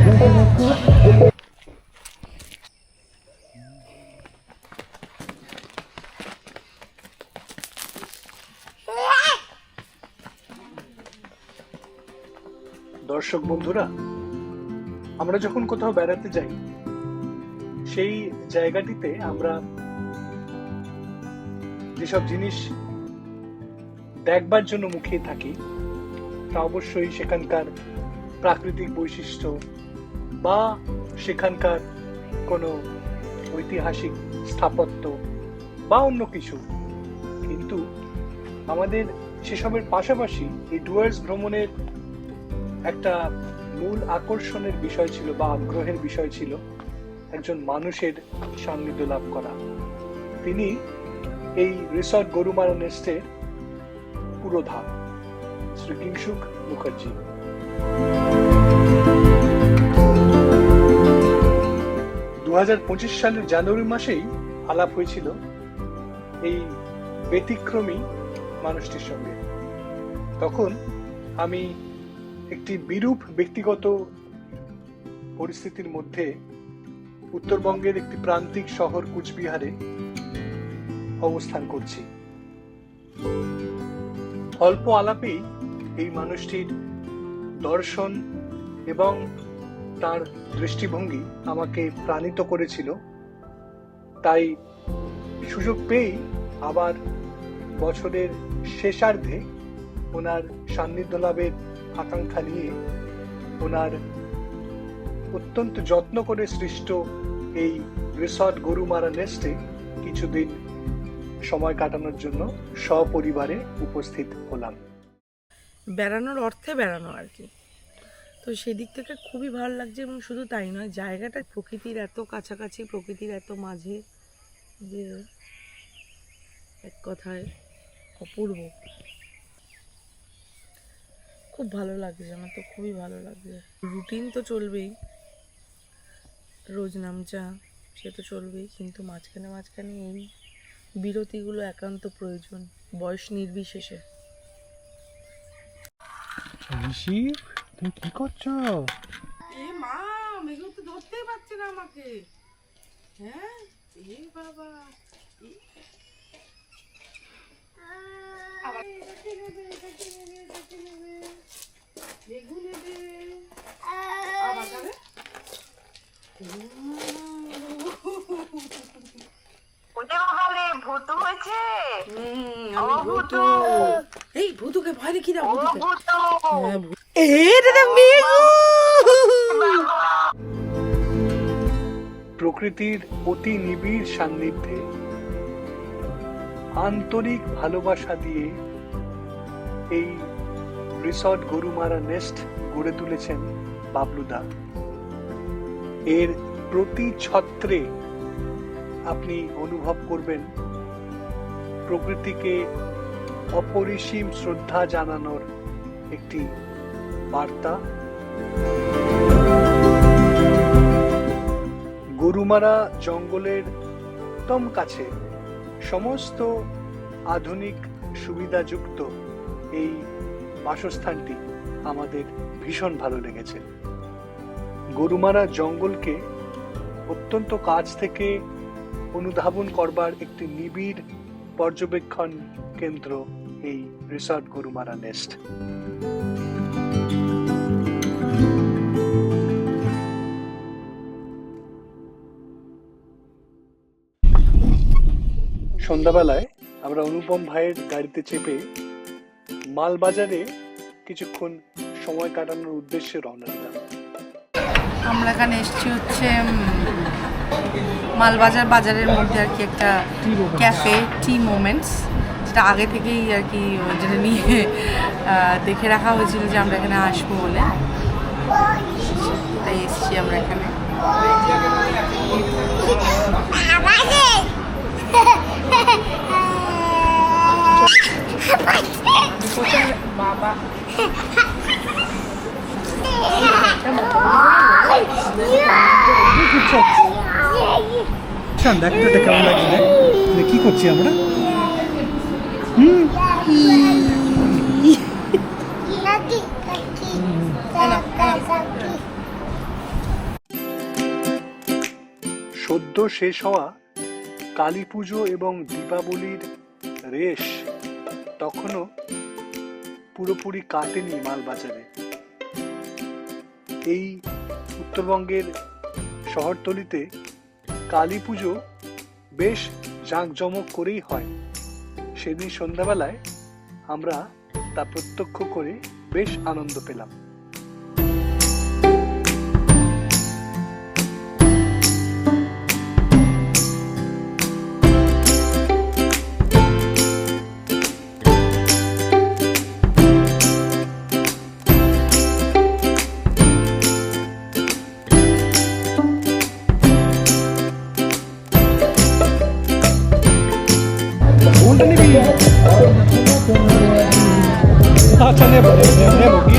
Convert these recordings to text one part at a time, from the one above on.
দর্শক বন্ধুরা, আমরা যখন কোথাও বেড়াতে যাই, সেই জায়গাটিতে আমরা যেসব জিনিস দেখবার জন্য মুখিয়ে থাকি তা অবশ্যই সেখানকার প্রাকৃতিক বৈশিষ্ট্য বা সেখানকার কোনো ঐতিহাসিক স্থাপত্য বা অন্য কিছু। কিন্তু আমাদের সেসবের পাশাপাশি এই ডুয়ার্স ভ্রমণের একটা মূল আকর্ষণের বিষয় ছিল বা আগ্রহের বিষয় ছিল একজন মানুষের সান্নিধ্য লাভ করা। তিনি এই রিসর্ট গরুমারা নেস্টের পুরোধা, শ্রী কিংশুক মুখার্জি। 2025 সালের জানুয়ারি মাসেই আলাপ হয়েছিল এই ব্যতিক্রমী মানুষটির সঙ্গে। তখন আমি একটি বিরূপ ব্যক্তিগত পরিস্থিতির মধ্যে উত্তরবঙ্গের একটি প্রান্তিক শহর কুচবিহারে অবস্থান করছি। অল্প আলাপেই এই মানুষটির দর্শন এবং তার দৃষ্টিভঙ্গি আমাকে প্রাণিত করেছিল। তাই সুযোগ পেয়েই আবার বছরের শেষার্ধে ওনার সান্নিধ্য লাভের আকাঙ্ক্ষা নিয়ে ওনার অত্যন্ত যত্ন করে সৃষ্ট এই রিসর্ট গরুমারা নেস্টে কিছুদিন সময় কাটানোর জন্য সপরিবারে উপস্থিত হলাম। বেড়ানোর অর্থে বেড়ানো আর কি। তো সেদিক থেকে খুবই ভালো লাগছে। এবং শুধু তাই নয়, জায়গাটা প্রকৃতির এত কাছাকাছি, প্রকৃতির এত মাঝে, যে এক কথায় অপূর্ব। খুব ভালো লাগছে, আমার তো খুবই ভালো লাগছে। রুটিন তো চলবেই, রোজ নামচা সে তো চলবেই, কিন্তু মাঝখানে মাঝখানে এই বিরতিগুলো একান্ত প্রয়োজন, বয়স নির্বিশেষে। ঋষি, তুমি কি করছো? এ মা, মেঘু তো ধরতেই পারছে না আমাকে। হ্যাঁ, এ বাবা, মেঘু নেবে আবার যাবে। ভূতু হয়েছে। আমি ভূতু। এই ভূতুকে ভয় দেখি না। প্রকৃতির অতি নিবিড় সান্নিধ্যে আন্তরিক ভালোবাসা দিয়ে এই রিসর্ট গরুমারা নেস্ট গড়ে তুলেছেন বাবলুদা। এর প্রতি ছত্রে আপনি অনুভব করবেন প্রকৃতিকে অপরিসীম শ্রদ্ধা জানানোর একটি বার্তা। গরুমারা জঙ্গলের একদম কাছে সমস্ত আধুনিক সুবিধাযুক্ত এই বাসস্থানটি আমাদের ভীষণ ভালো লেগেছে। গরুমারা জঙ্গলকে অত্যন্ত কাছ থেকে অনুধাবন করবার একটি নিবিড় পর্যবেক্ষণ কেন্দ্র এই রিসর্ট গরুমারা নেস্ট। সন্ধ্যাবেলায় আমরা অনুপম ভাইয়ের গাড়িতে চেপে মালবাজারে কিছুক্ষণ সময় কাটানোর উদ্দেশ্যে রওনা দিলাম। আমরা এখানে এসেছি হচ্ছে মালবাজার বাজারের মধ্যে আর কি একটা ক্যাফে, টি মোমেন্টস, যেটা আগে থেকেই আর কি যেটা নিয়ে দেখে রাখা হয়েছিল যে আমরা এখানে আসবো বলে। তাই এসেছি আমরা এখানে। বাবা দেখতে কেমন লাগছে? কি করছি আমরা? সদ্য শেষ হওয়া কালী পুজো এবং দীপাবলির রেশ তখনও পুরোপুরি কাটেনি মালবাজারে। এই উত্তরবঙ্গের শহরতলিতে কালী পুজো বেশ জাঁকজমক করেই হয়। সেদিন সন্ধ্যাবেলায় আমরা তা প্রত্যক্ষ করে বেশ আনন্দ পেলাম। अच्छा ने होगी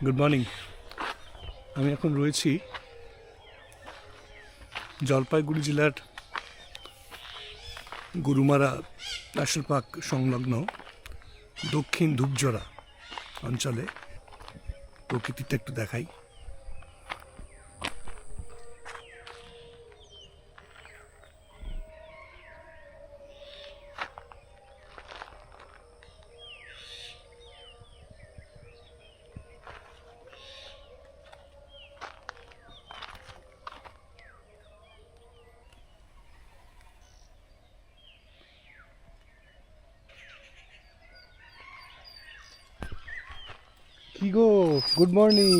গুড মর্নিং। আমি এখন রয়েছি জলপাইগুড়ি জেলার গরুমারা ন্যাশনাল পার্ক সংলগ্ন দক্ষিণ ধূপজোড়া অঞ্চলে। প্রকৃতিটা একটু দেখাই। কি গো, গুড মর্নিং।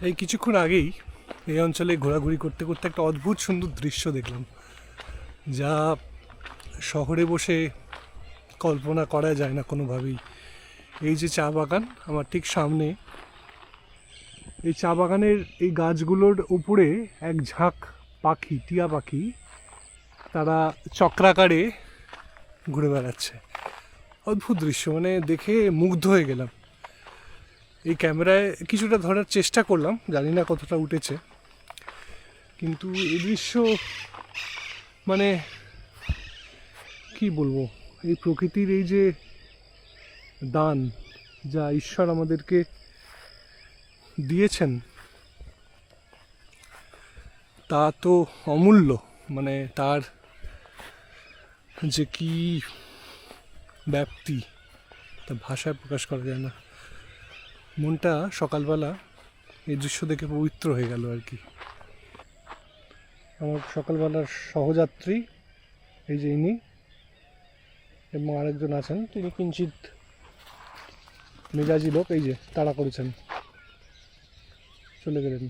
এই কিছুক্ষণ আগেই এই অঞ্চলে ঘোরাঘুরি করতে করতে একটা অদ্ভুত সুন্দর দৃশ্য দেখলাম, যা শহরে বসে কল্পনা করা যায় না কোনোভাবেই। এই যে চা বাগান আমার ঠিক সামনে, এই চা বাগানের এই গাছগুলোর উপরে এক ঝাঁক পাখি, টিয়া পাখি, তারা চক্রাকারে ঘুরে বেড়াচ্ছে। অদ্ভুত দৃশ্য, মানে দেখে মুগ্ধ হয়ে গেলাম। এই ক্যামেরায় কিছুটা ধরার চেষ্টা করলাম, জানি না কতটা উঠেছে, কিন্তু এই দৃশ্য মানে কি বলবো, এই প্রকৃতির এই যে দান যা ঈশ্বর আমাদেরকে দিয়েছেন তা তো অমূল্য। মানে তার যে কি ব্যাপ্তি তা ভাষায় প্রকাশ করা যায় না। মনটা সকালবেলা এই দৃশ্য দেখে পবিত্র হয়ে গেল আর কি। আমার সকালবেলার সহযাত্রী এই যে ইনি এবং আরেকজন আছেন, তিনি কিঞ্চিত মেজাজি লোক, এই যে তাড়া করেছেন, চলে গেলেন।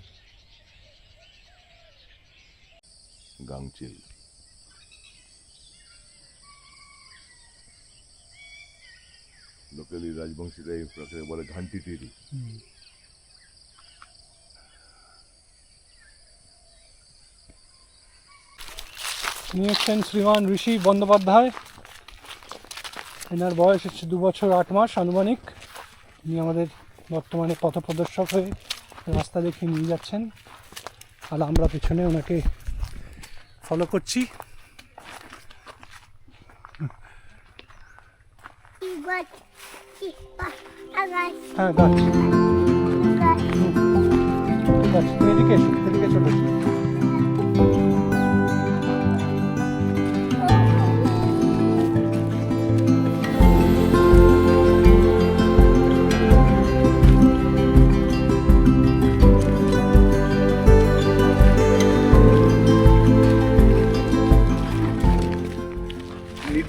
গাংচিল লোকালি রাজবংশীরা এই প্রকারে বলে ঘান্টি টিরি। তিনি হচ্ছেন শ্রীমান ঋষি বন্দ্যোপাধ্যায়। এনার বয়স হচ্ছে 2 বছর 8 মাস আনুমানিক। তিনি আমাদের বর্তমানে পথপ্রদর্শক হয়ে রাস্তা দেখিয়ে নিয়ে যাচ্ছেন, আর আমরা পেছনে ওনাকে ফলো করছি। হ্যাঁ গাছ, ঠিক আছে, তুমি এদিকে এসো, এদিকে চলে এসো।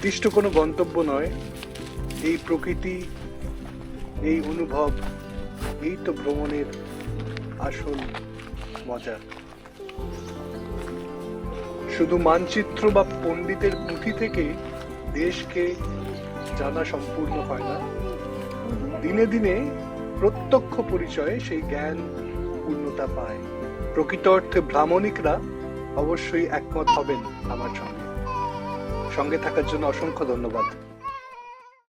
নির্দিষ্ট কোনো গন্তব্য নয়, এই প্রকৃতি, এই অনুভব, এই তো ভ্রমণের আসল মজা। শুধু মানচিত্র বা পণ্ডিতের পুঁথি থেকে দেশকে জানা সম্পূর্ণ হয় না, দিনে দিনে প্রত্যক্ষ পরিচয়ে সেই জ্ঞান পূর্ণতা পায়। প্রকৃত অর্থে ভ্রামণিকরা অবশ্যই একমত হবেন আমার সঙ্গে। সঙ্গে থাকার জন্য অসংখ্য ধন্যবাদ।